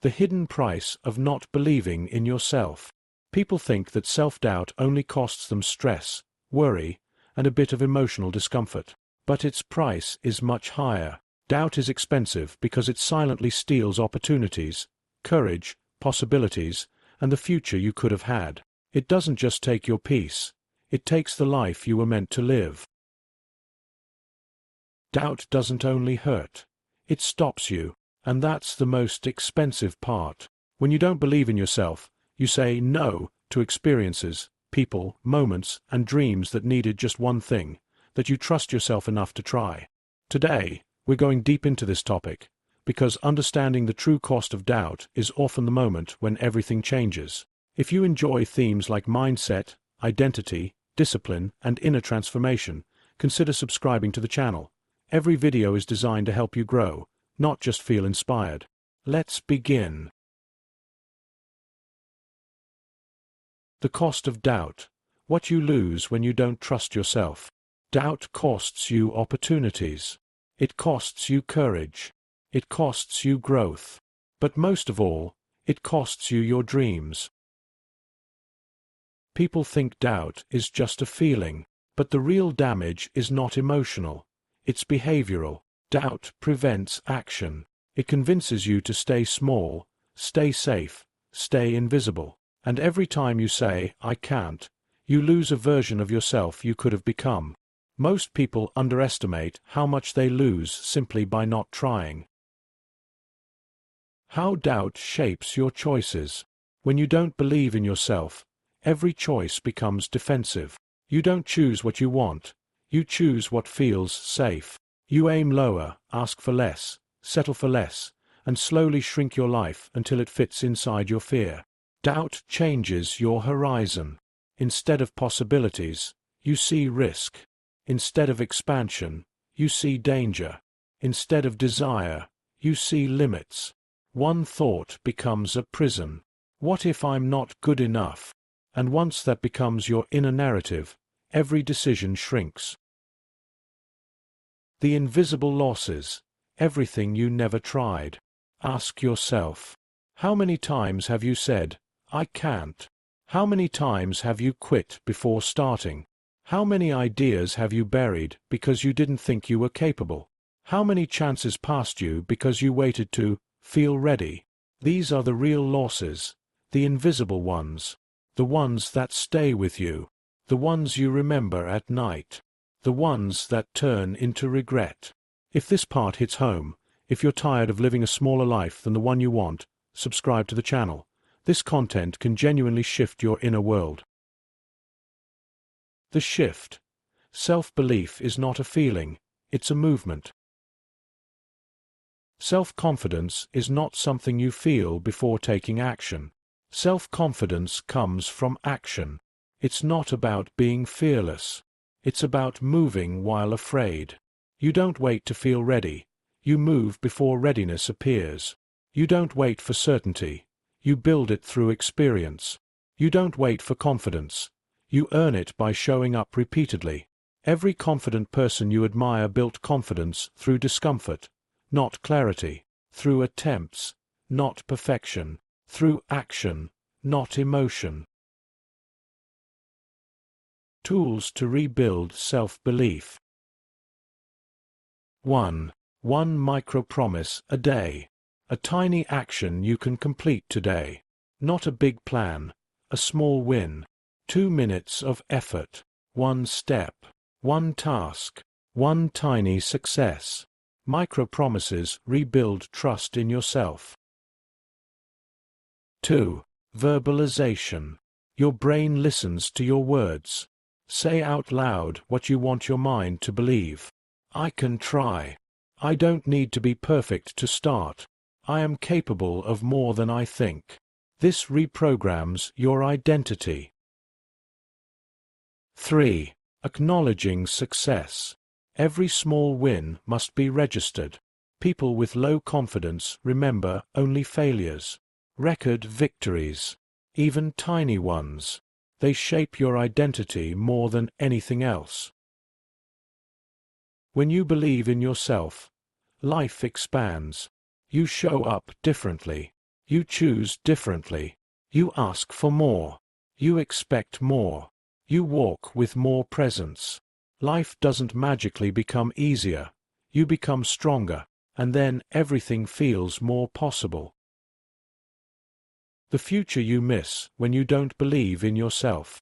The hidden price of not believing in yourself. People think that self-doubt only costs them stress, worry, and a bit of emotional discomfort. But its price is much higher. Doubt is expensive because it silently steals opportunities, courage, possibilities, and the future you could have had. It doesn't just take your peace, it takes the life you were meant to live. Doubt doesn't only hurt, it stops you, and that's the most expensive part. When you don't believe in yourself, you say no to experiences, people, moments, and dreams that needed just one thing, that you trust yourself enough to try. Today, we're going deep into this topic, because understanding the true cost of doubt is often the moment when everything changes. If you enjoy themes like mindset, identity, discipline, and inner transformation, consider subscribing to the channel. Every video is designed to help you grow, not just feel inspired. Let's begin. The cost of doubt. What you lose when you don't trust yourself. Doubt costs you opportunities. It costs you courage. It costs you growth. But most of all, it costs you your dreams. People think doubt is just a feeling, but the real damage is not emotional. It's behavioral. Doubt prevents action. It convinces you to stay small, stay safe, stay invisible. And every time you say, "I can't," you lose a version of yourself you could have become. Most people underestimate how much they lose simply by not trying. How doubt shapes your choices. When you don't believe in yourself, every choice becomes defensive. You don't choose what you want, you choose what feels safe. You aim lower, ask for less, settle for less, and slowly shrink your life until it fits inside your fear. Doubt changes your horizon. Instead of possibilities, you see risk. Instead of expansion, you see danger. Instead of desire, you see limits. One thought becomes a prison. What if I'm not good enough? And once that becomes your inner narrative, every decision shrinks. The invisible losses. Everything you never tried. Ask yourself, how many times have you said, "I can't"? How many times have you quit before starting? How many ideas have you buried because you didn't think you were capable? How many chances passed you because you waited to feel ready? These are the real losses, the invisible ones, the ones that stay with you, the ones you remember at night, the ones that turn into regret. If this part hits home, if you're tired of living a smaller life than the one you want, subscribe to the channel. This content can genuinely shift your inner world. The shift. Self-belief is not a feeling, it's a movement. Self-confidence is not something you feel before taking action. Self-confidence comes from action. It's not about being fearless. It's about moving while afraid. You don't wait to feel ready. You move before readiness appears. You don't wait for certainty. You build it through experience. You don't wait for confidence. You earn it by showing up repeatedly. Every confident person you admire built confidence through discomfort, not clarity, through attempts, not perfection, through action, not emotion. Tools to rebuild self-belief. 1. One micro-promise a day. A tiny action you can complete today. Not a big plan, a small win. 2 minutes of effort. One step. One task. One tiny success. Micro-promises rebuild trust in yourself. 2. Verbalization. Your brain listens to your words. Say out loud what you want your mind to believe. I can try. I don't need to be perfect to start. I am capable of more than I think. This reprograms your identity. 3. Acknowledging success. Every small win must be registered. People with low confidence remember only failures. Record victories, even tiny ones. They shape your identity more than anything else. When you believe in yourself, life expands. You show up differently. You choose differently. You ask for more. You expect more. You walk with more presence. Life doesn't magically become easier. You become stronger, and then everything feels more possible. The future you miss when you don't believe in yourself.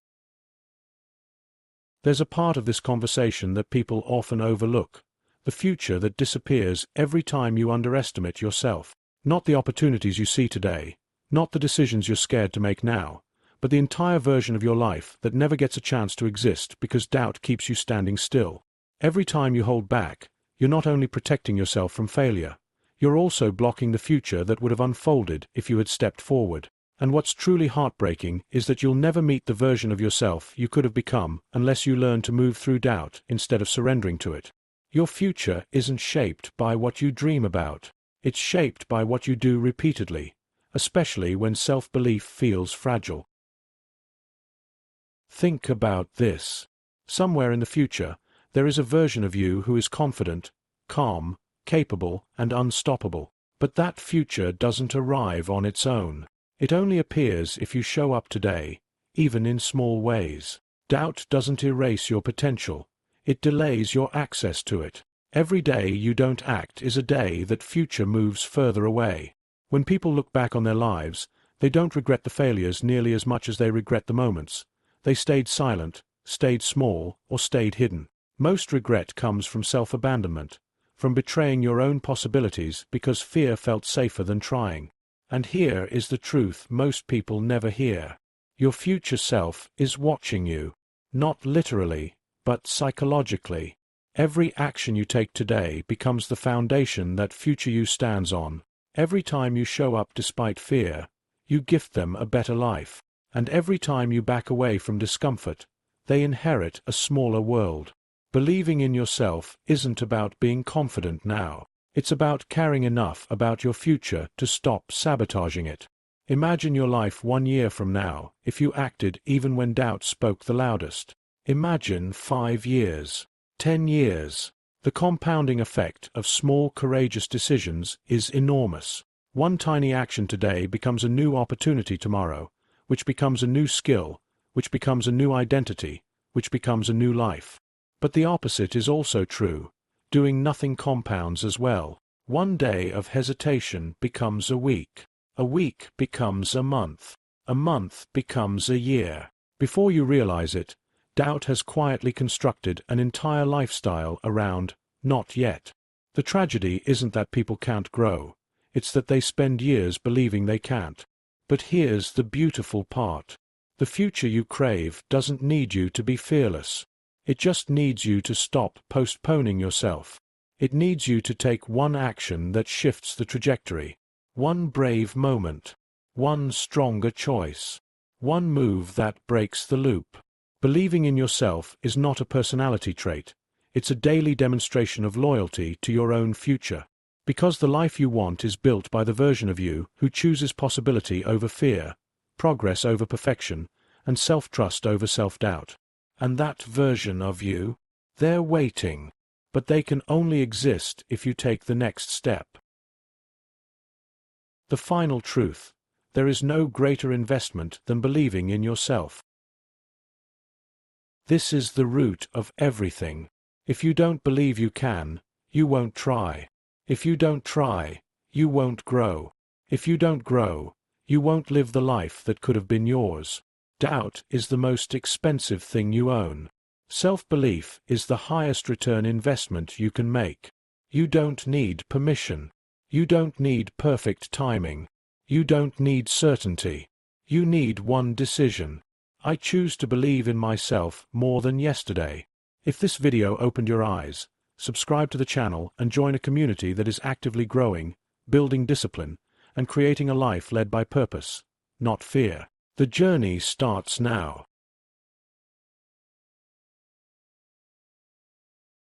There's a part of this conversation that people often overlook, the future that disappears every time you underestimate yourself. Not the opportunities you see today, not the decisions you're scared to make now, but the entire version of your life that never gets a chance to exist because doubt keeps you standing still. Every time you hold back, you're not only protecting yourself from failure, you're also blocking the future that would have unfolded if you had stepped forward. And what's truly heartbreaking is that you'll never meet the version of yourself you could have become unless you learn to move through doubt instead of surrendering to it. Your future isn't shaped by what you dream about. It's shaped by what you do repeatedly, especially when self-belief feels fragile. Think about this. Somewhere in the future, there is a version of you who is confident, calm, capable, and unstoppable. But that future doesn't arrive on its own. It only appears if you show up today, even in small ways. Doubt doesn't erase your potential. It delays your access to it. Every day you don't act is a day that future moves further away. When people look back on their lives, they don't regret the failures nearly as much as they regret the moments. They stayed silent, stayed small, or stayed hidden. Most regret comes from self-abandonment, from betraying your own possibilities because fear felt safer than trying. And here is the truth most people never hear. Your future self is watching you. Not literally, but psychologically. Every action you take today becomes the foundation that future you stands on. Every time you show up despite fear, you gift them a better life. And every time you back away from discomfort, they inherit a smaller world. Believing in yourself isn't about being confident now. It's about caring enough about your future to stop sabotaging it. Imagine your life 1 year from now if you acted even when doubt spoke the loudest. Imagine 5 years, 10 years. The compounding effect of small, courageous decisions is enormous. One tiny action today becomes a new opportunity tomorrow, which becomes a new skill, which becomes a new identity, which becomes a new life. But the opposite is also true. Doing nothing compounds as well. One day of hesitation becomes a week becomes a month becomes a year. Before you realize it, doubt has quietly constructed an entire lifestyle around "not yet." The tragedy isn't that people can't grow, it's that they spend years believing they can't. But here's the beautiful part. The future you crave doesn't need you to be fearless. It just needs you to stop postponing yourself. It needs you to take one action that shifts the trajectory, one brave moment, one stronger choice, one move that breaks the loop. Believing in yourself is not a personality trait. It's a daily demonstration of loyalty to your own future. Because the life you want is built by the version of you who chooses possibility over fear, progress over perfection, and self-trust over self-doubt. And that version of you, they're waiting, but they can only exist if you take the next step. The final truth: there is no greater investment than believing in yourself. This is the root of everything. If you don't believe you can, you won't try. If you don't try, you won't grow. If you don't grow, you won't live the life that could have been yours. Doubt is the most expensive thing you own. Self-belief is the highest return investment you can make. You don't need permission. You don't need perfect timing. You don't need certainty. You need one decision. I choose to believe in myself more than yesterday. If this video opened your eyes, subscribe to the channel and join a community that is actively growing, building discipline, and creating a life led by purpose, not fear. The journey starts now.